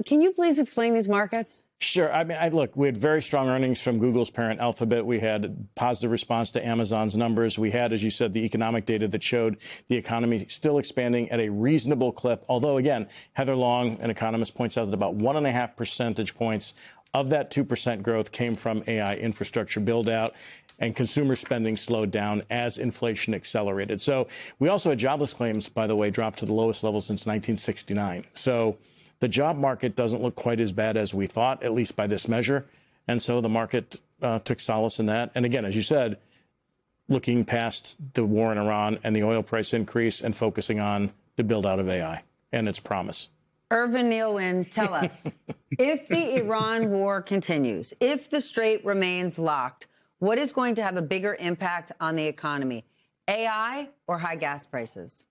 Can you please explain these markets? Sure. I mean, look, we had very strong earnings from Google's parent Alphabet. We had positive response to Amazon's numbers. We had, as you said, the economic data that showed the economy still expanding at a reasonable clip. Although, again, Heather Long, an economist, points out that about 1.5 percentage points of that 2% growth came from AI infrastructure build out, and consumer spending slowed down as inflation accelerated. So we also had jobless claims, by the way, dropped to the lowest level since 1969. So the job market doesn't look quite as bad as we thought, at least by this measure. And so the market took solace in that. And again, as you said, looking past the war in Iran and the oil price increase and focusing on the build out of AI and its promise. Irvin Nealwyn, tell us, if the Iran war continues, if the strait remains locked, what is going to have a bigger impact on the economy, AI or high gas prices?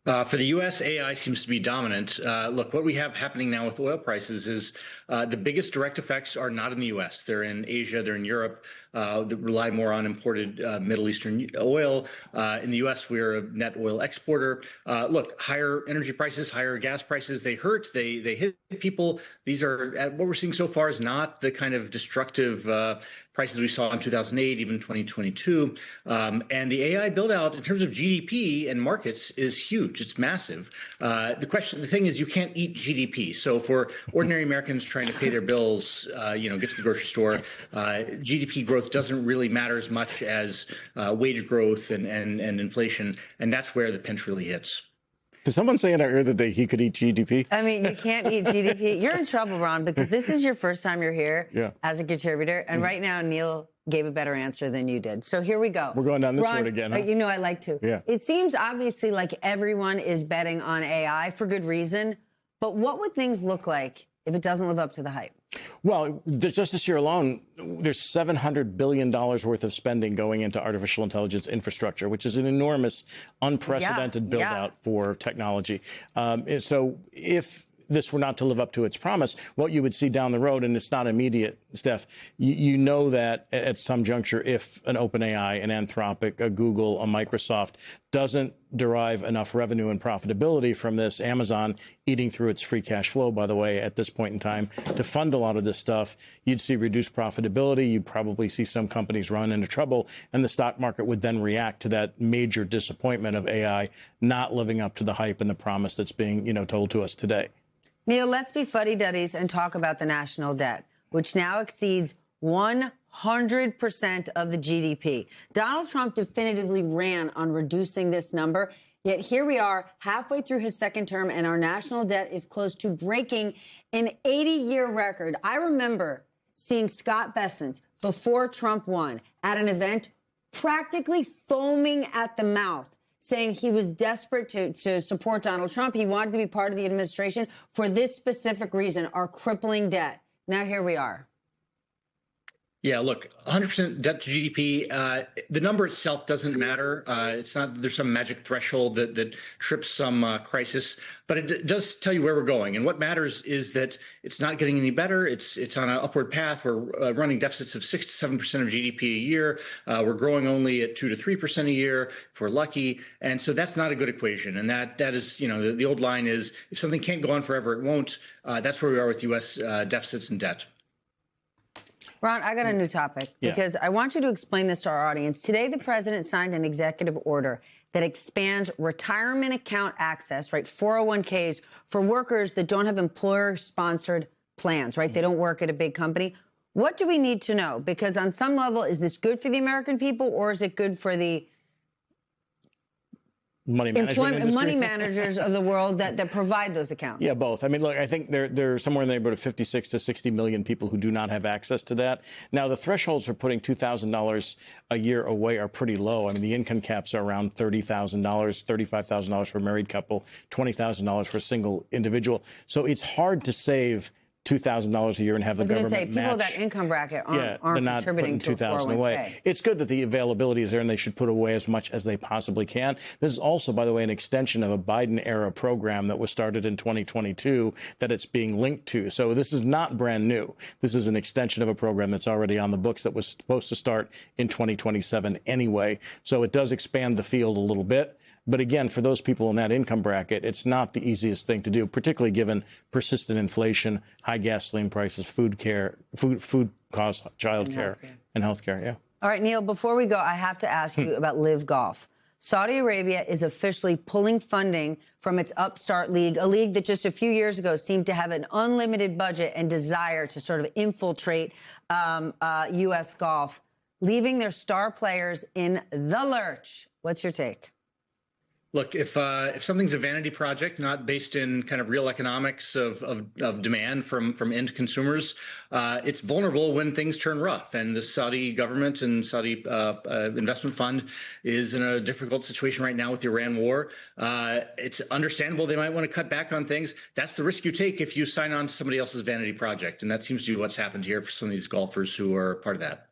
For the U.S., AI seems to be dominant. Look, what we have happening now with oil prices is the biggest direct effects are not in the U.S. They're in Asia, they're in Europe, that rely more on imported Middle Eastern oil. In the U.S., we're a net oil exporter. Look, higher energy prices, higher gas prices, they hurt, they hit people. These are, what we're seeing so far is not the kind of destructive prices we saw in 2008, even 2022. And the AI build out in terms of GDP and markets is huge. It's massive. The thing is, you can't eat GDP. So for ordinary Americans trying to pay their bills, get to the grocery store, GDP growth doesn't really matter as much as wage growth and inflation. And that's where the pinch really hits. Did someone say in our ear that he could eat GDP? I mean, you can't eat GDP. You're in trouble, Ron, because this is your first time you're here as a contributor. And right now, Neil gave a better answer than you did. So here we go. We're going down this Ron, road again. Huh? You know I like to. Yeah. It seems obviously like everyone is betting on AI for good reason. But what would things look like if it doesn't live up to the hype? Well, just this year alone, there's $700 billion worth of spending going into artificial intelligence infrastructure, which is an enormous, unprecedented build out for technology. So if this were not to live up to its promise, what you would see down the road, and it's not immediate, Steph, you know that at some juncture, if an OpenAI, an Anthropic, a Google, a Microsoft doesn't derive enough revenue and profitability from this, Amazon eating through its free cash flow, by the way, at this point in time, to fund a lot of this stuff, you'd see reduced profitability. You'd probably see some companies run into trouble, and the stock market would then react to that major disappointment of AI not living up to the hype and the promise that's being, told to us today. Neil, let's be fuddy-duddies and talk about the national debt, which now exceeds 100% of the GDP. Donald Trump definitively ran on reducing this number, yet here we are halfway through his second term, and our national debt is close to breaking an 80-year record. I remember seeing Scott Bessent before Trump won at an event practically foaming at the mouth, saying he was desperate to support Donald Trump. He wanted to be part of the administration for this specific reason, our crippling debt. Now here we are. Yeah, look, 100% debt to GDP. The number itself doesn't matter. It's not there's some magic threshold that trips some crisis, but it does tell you where we're going. And what matters is that it's not getting any better. It's on an upward path. We're running deficits of 6 to 7% of GDP a year. We're growing only at 2 to 3% a year if we're lucky. And so that's not a good equation. And that is, the old line is if something can't go on forever, it won't. That's where we are with U.S. deficits and debt. Ron, I got a new topic because I want you to explain this to our audience. Today, the president signed an executive order that expands retirement account access, right, 401ks for workers that don't have employer-sponsored plans, right? They don't work at a big company. What do we need to know? Because on some level, is this good for the American people or is it good for the money managers of the world that provide those accounts? Yeah, both. I mean, look, I think there are somewhere in the neighborhood of 56 to 60 million people who do not have access to that. Now, the thresholds for putting $2,000 a year away are pretty low. I mean, the income caps are around $30,000, $35,000 for a married couple, $20,000 for a single individual. So it's hard to save $2,000 a year and have the government match. People in that income bracket aren't contributing to a 401k. Away. It's good that the availability is there and they should put away as much as they possibly can. This is also, by the way, an extension of a Biden-era program that was started in 2022 that it's being linked to. So this is not brand new. This is an extension of a program that's already on the books that was supposed to start in 2027 anyway. So it does expand the field a little bit. But again, for those people in that income bracket, it's not the easiest thing to do, particularly given persistent inflation, high gasoline prices, food costs, childcare, and healthcare. Yeah. All right, Neil, before we go, I have to ask you about Live Golf. Saudi Arabia is officially pulling funding from its upstart league, a league that just a few years ago seemed to have an unlimited budget and desire to sort of infiltrate U.S. golf, leaving their star players in the lurch. What's your take? Look, if something's a vanity project, not based in kind of real economics of demand from end consumers, it's vulnerable when things turn rough. And the Saudi government and Saudi investment fund is in a difficult situation right now with the Iran war. It's understandable they might want to cut back on things. That's the risk you take if you sign on to somebody else's vanity project. And that seems to be what's happened here for some of these golfers who are part of that.